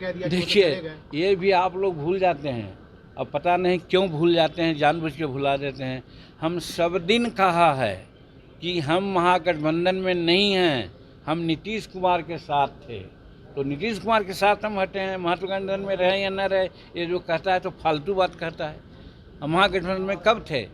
कह दिया। देखिए, ये भी आप लोग भूल जाते हैं, अब पता नहीं क्यों भूल जाते हैं, जानबूझ के भुला देते हैं। हम सब दिन कहा है कि हम महागठबंधन में नहीं हैं, हम नीतीश कुमार के साथ थे। तो नीतीश कुमार के साथ हम हटे हैं, महागठबंधन में रहे या न रहे, ये जो कहता है तो फालतू बात कहता है। हम महागठबंधन में कब थे?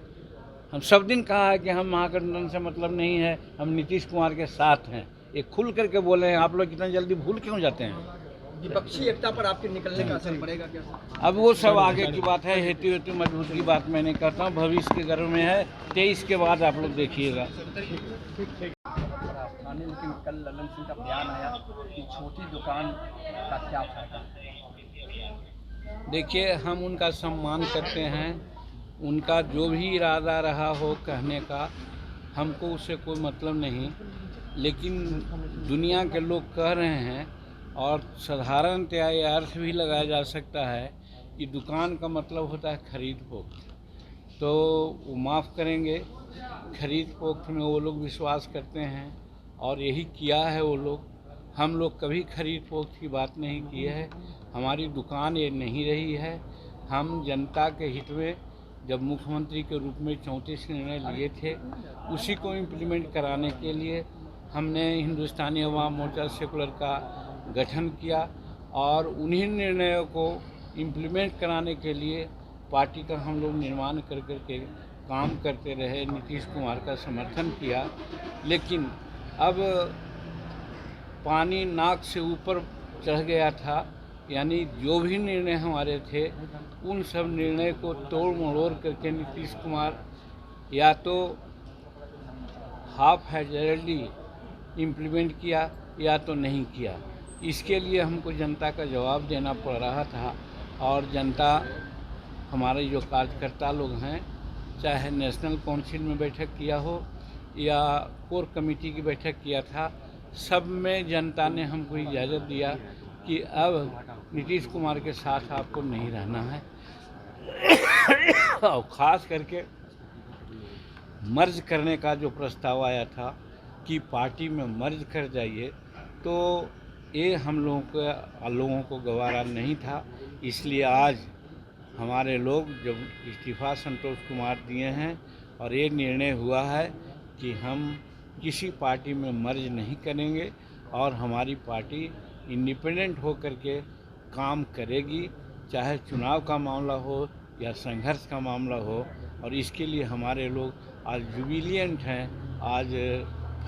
हम सब दिन कहा है कि हम महागठबंधन से मतलब नहीं है, हम नीतीश कुमार के साथ हैं। ये खुल करके बोले हैं। आप लोग इतना जल्दी भूल क्यों जाते हैं? विपक्षी एकता पर आपके निकलने का असर पड़ेगा क्या? अब वो सब आगे की बात है, हेतु हेतु मजबूत की बात मैं नहीं करता हूँ, भविष्य के गर्भ में है। 23 के बाद आप लोग देखिएगा। लेकिन कल ललन सिंह का बयान आया कि छोटी दुकान का क्या फायदा? देखिए, हम उनका सम्मान करते हैं, उनका जो भी इरादा रहा हो कहने का, हमको उससे कोई मतलब नहीं। लेकिन दुनिया के लोग कह रहे हैं, और साधारणतया ये अर्थ भी लगाया जा सकता है कि दुकान का मतलब होता है खरीद फोक्त। तो वो माफ़ करेंगे, खरीद फोक्त में वो लोग विश्वास करते हैं और यही किया है वो लोग। हम लोग कभी खरीद फोक्त की बात नहीं की है, हमारी दुकान ये नहीं रही है। हम जनता के हित में जब मुख्यमंत्री के रूप में 34 निर्णय लिए थे, उसी को इम्प्लीमेंट कराने के लिए हमने हिंदुस्तानी अवाम मोर्चा सेकुलर का गठन किया और उन्हीं निर्णयों को इम्प्लीमेंट कराने के लिए पार्टी का हम लोग निर्माण कर के काम करते रहे, नीतीश कुमार का समर्थन किया। लेकिन अब पानी नाक से ऊपर चढ़ गया था, यानी जो भी निर्णय हमारे थे उन सब निर्णय को तोड़ मरोड़ करके नीतीश कुमार या तो हाफ हैजर्डली इम्प्लीमेंट किया या तो नहीं किया। इसके लिए हमको जनता का जवाब देना पड़ रहा था। और जनता, हमारे जो कार्यकर्ता लोग हैं, चाहे नेशनल काउंसिल में बैठक किया हो या कोर कमेटी की बैठक किया था, सब में जनता ने हमको इजाज़त दिया कि अब नीतीश कुमार के साथ आपको नहीं रहना है। और ख़ास करके मर्ज करने का जो प्रस्ताव आया था कि पार्टी में मर्ज कर जाइए, तो ये हम लोगों को गवारा नहीं था। इसलिए आज हमारे लोग जब इस्तीफ़ा संतोष कुमार दिए हैं और ये निर्णय हुआ है कि हम किसी पार्टी में मर्ज नहीं करेंगे और हमारी पार्टी इंडिपेंडेंट हो करके काम करेगी, चाहे चुनाव का मामला हो या संघर्ष का मामला हो। और इसके लिए हमारे लोग आज जुबिलियंट हैं, आज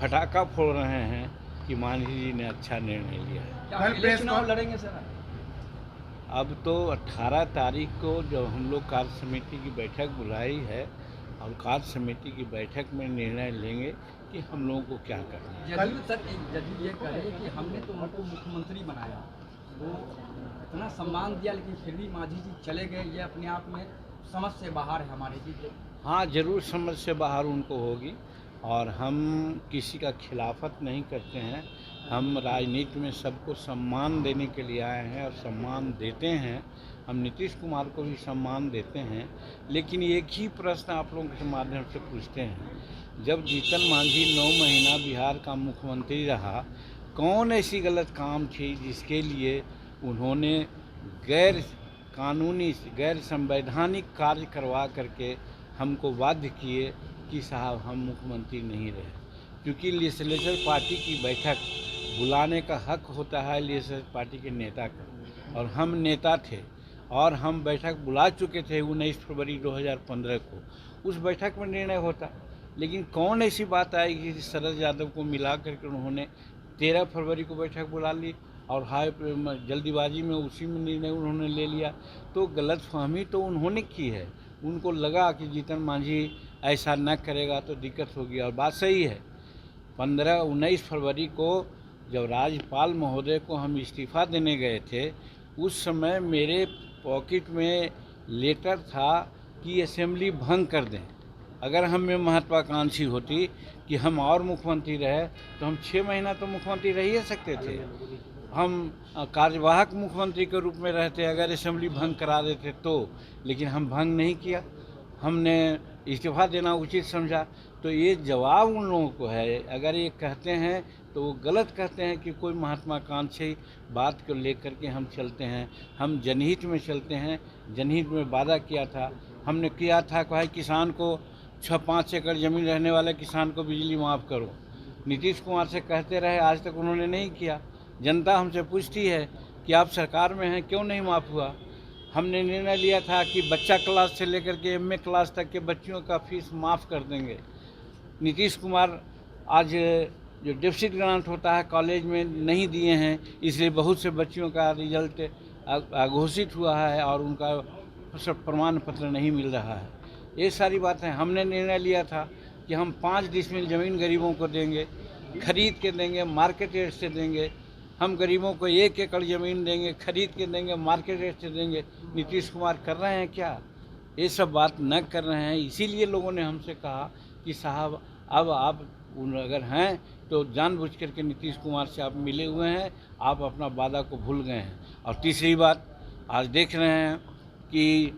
फटाका फोड़ रहे हैं कि मांझी जी ने अच्छा निर्णय लिया है। कल प्रेस चुनाव लड़ेंगे सर? अब तो 18 तारीख को जब हम लोग कार्य समिति की बैठक बुलाई है और कार्य समिति की बैठक में निर्णय लेंगे कि हम लोगों को क्या करना है। जदयू सर, जदयू ये कह रही है कि हमने तो उनको मुख्यमंत्री बनाया, वो इतना सम्मान दिया, लेकिन फिर भी मांझी जी चले गए, ये अपने आप में समझ से बाहर है हमारे जी। हाँ, ज़रूर समझ से बाहर उनको होगी और हम किसी का खिलाफत नहीं करते हैं। हम राजनीति में सबको सम्मान देने के लिए आए हैं और सम्मान देते हैं। हम नीतीश कुमार को भी सम्मान देते हैं। लेकिन एक ही प्रश्न आप लोगों के माध्यम से पूछते हैं, जब जीतन मांझी 9 महीना बिहार का मुख्यमंत्री रहा, कौन ऐसी गलत काम थी जिसके लिए उन्होंने गैर कानूनी, गैर संवैधानिक कार्य करवा करके हमको बाध्य किए कि साहब हम मुख्यमंत्री नहीं रहे? क्योंकि लेजिस्लेचर पार्टी की बैठक बुलाने का हक होता है लेजिस्लेचर पार्टी के नेता का, और हम नेता थे और हम बैठक बुला चुके थे 19 फरवरी 2015 को। उस बैठक में निर्णय होता, लेकिन कौन ऐसी बात आई कि शरद यादव को मिला करके उन्होंने 13 फरवरी को बैठक बुला ली और हाई जल्दीबाजी में उसी में निर्णय उन्होंने ले लिया। तो गलतफहमी तो उन्होंने की है, उनको लगा कि जीतन मांझी ऐसा न करेगा तो दिक्कत होगी। और बात सही है, 19 फरवरी को जब राज्यपाल महोदय को हम इस्तीफ़ा देने गए थे, उस समय मेरे पॉकेट में लेटर था कि असेंबली भंग कर दें। अगर हमें महत्वाकांक्षी होती कि हम और मुख्यमंत्री रहे तो हम 6 महीना तो मुख्यमंत्री रह ही सकते थे। हम कार्यवाहक मुख्यमंत्री के रूप में रहते अगर असेंबली भंग करा देते तो, लेकिन हम भंग नहीं किया। हमने इस्तीफ़ा देना उचित समझा। तो ये जवाब उन लोगों को है। अगर ये कहते हैं तो वो गलत कहते हैं कि कोई महत्वाकांक्षी बात को लेकर के हम चलते हैं। हम जनहित में चलते हैं। जनहित में वादा किया था, हमने किया था कि भाई किसान को 6-5 एकड़ ज़मीन रहने वाले किसान को बिजली माफ़ करो। नीतीश कुमार से कहते रहे, आज तक उन्होंने नहीं किया। जनता हमसे पूछती है कि आप सरकार में हैं, क्यों नहीं माफ़ हुआ। हमने निर्णय लिया था कि बच्चा क्लास से लेकर के एमए क्लास तक के बच्चियों का फीस माफ़ कर देंगे। नीतीश कुमार आज जो डेफिसिट ग्रांट होता है कॉलेज में नहीं दिए हैं, इसलिए बहुत से बच्चियों का रिजल्ट अघोषित हुआ है और उनका प्रमाण पत्र नहीं मिल रहा है। ये सारी बातें हमने निर्णय लिया था कि हम 5 डिसमिल ज़मीन गरीबों को देंगे, खरीद के देंगे, मार्केट रेट से देंगे। हम गरीबों को 1 एकड़ ज़मीन देंगे, खरीद के देंगे, मार्केट रेट से देंगे। नीतीश कुमार कर रहे हैं क्या? ये सब बात न कर रहे हैं। इसीलिए लोगों ने हमसे कहा कि साहब अब आप अगर हैं तो जानबूझ करके नीतीश कुमार से आप मिले हुए हैं, आप अपना वादा को भूल गए हैं। और तीसरी बात, आज देख रहे हैं कि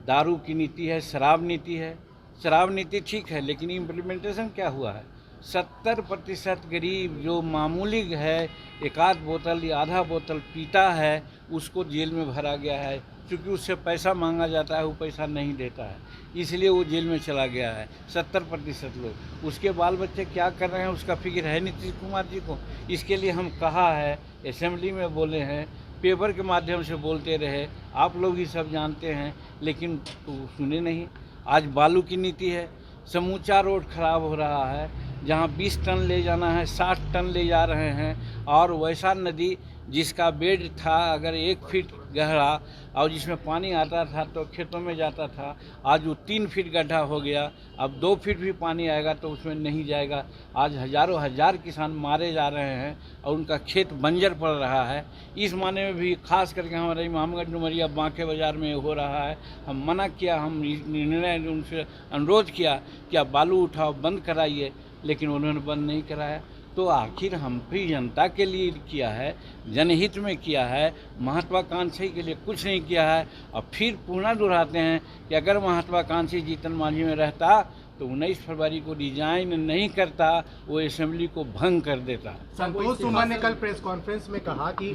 दारू की नीति है, शराब नीति है। शराब नीति ठीक है, लेकिन इम्प्लीमेंटेशन क्या हुआ है? 70% गरीब जो मामूली है, 1 बोतल या आधा बोतल पीता है, उसको जेल में भरा गया है। क्योंकि उससे पैसा मांगा जाता है, वो पैसा नहीं देता है, इसलिए वो जेल में चला गया है 70% लोग। उसके बाल बच्चे क्या कर रहे हैं उसका फिक्र है नीतीश कुमार जी को। इसके लिए हम कहा है, असेंबली में बोले हैं, पेपर के माध्यम से बोलते रहे, आप लोग ही सब जानते हैं, लेकिन तो सुने नहीं। आज बालू की नीति है, समूचा रोड खराब हो रहा है। जहाँ 20 टन ले जाना है 60 टन ले जा रहे हैं। और वैसा नदी जिसका बेड था अगर 1 फीट गहरा और जिसमें पानी आता था तो खेतों में जाता था, आज वो 3 फीट गड्ढा हो गया। अब 2 फीट भी पानी आएगा तो उसमें नहीं जाएगा। आज हज़ारों हज़ार किसान मारे जा रहे हैं और उनका खेत बंजर पड़ रहा है। इस माने में भी खास करके हमारे इमामगंज डुमरिया बांके बाज़ार में हो रहा है। हम मना किया, हम निर्णय उनसे अनुरोध किया कि आप बालू उठाओ, बंद कराइए, लेकिन उन्होंने बंद नहीं कराया। तो आखिर हम भी जनता के लिए किया है, जनहित में किया है, महत्वाकांक्षी के लिए कुछ नहीं किया है। और फिर पुनः दोहराते हैं कि अगर महत्वाकांक्षी जीतन मांझी में रहता तो 19 फरवरी को रिजाइन नहीं करता, वो असेंबली को भंग कर देता। संतोष सुमन ने कल प्रेस कॉन्फ्रेंस में कहा कि